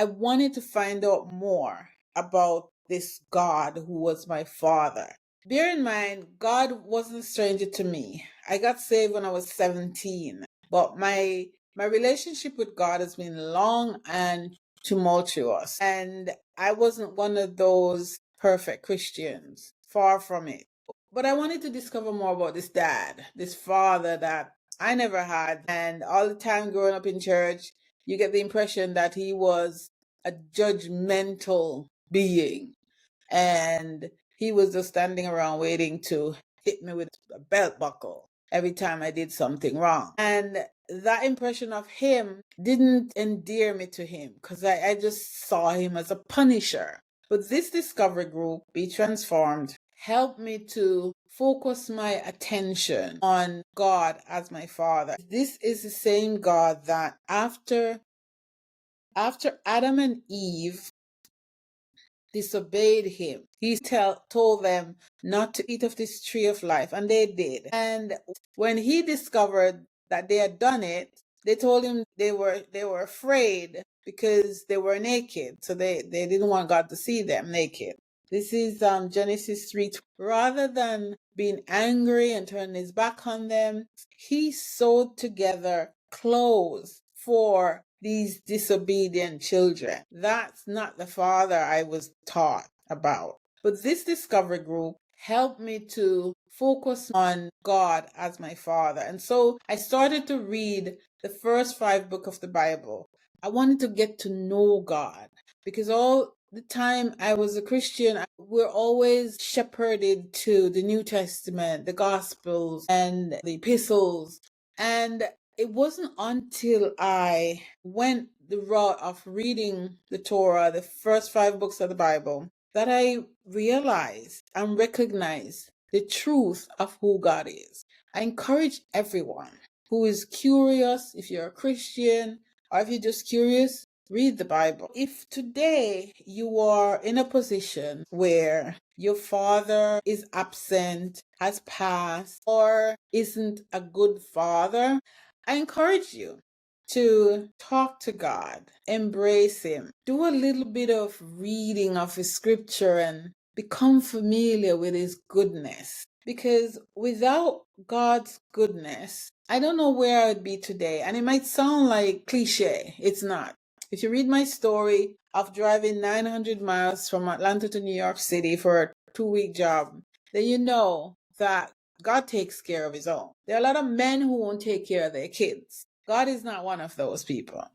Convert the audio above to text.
I wanted to find out more about this God who was my father. Bear in mind, God wasn't a stranger to me. I got saved when I was 17, but my relationship with God has been long and tumultuous, and I wasn't one of those perfect Christians. Far from it. But I wanted to discover more about this dad, this father that I never had. And all the time growing up in church, you get the impression that he was a judgmental being. And he was just standing around waiting to hit me with a belt buckle every time I did something wrong. And that impression of him didn't endear me to him because I just saw him as a punisher. But this discovery group, Be Transformed, helped me to focus my attention on God as my father. This is the same God that after Adam and Eve disobeyed him, he told them not to eat of this tree of life, and they did. And when he discovered that they had done it, they told him they were afraid because they were naked, so they didn't want God to see them naked. This is Genesis 3. Rather than being angry and turning his back on them, he sewed together clothes for these disobedient children. That's not the father I was taught about. But this discovery group helped me to focus on God as my father. And so I started to read the first 5 books of the Bible. I wanted to get to know God because all the time I was a Christian, we're always shepherded to the New Testament, the Gospels, and the epistles. And it wasn't until I went the route of reading the Torah, the first 5 books of the Bible, that I realized and recognized the truth of who God is. I encourage everyone who is curious, if you're a Christian or if you're just curious, read the Bible. If today you are in a position where your father is absent, has passed, or isn't a good father, I encourage you to talk to God, embrace Him, do a little bit of reading of His scripture and become familiar with His goodness. Because without God's goodness, I don't know where I'd be today. And it might sound like cliche. It's not. If you read my story of driving 900 miles from Atlanta to New York City for a 2-week job, then you know that God takes care of His own. There are a lot of men who won't take care of their kids. God is not one of those people.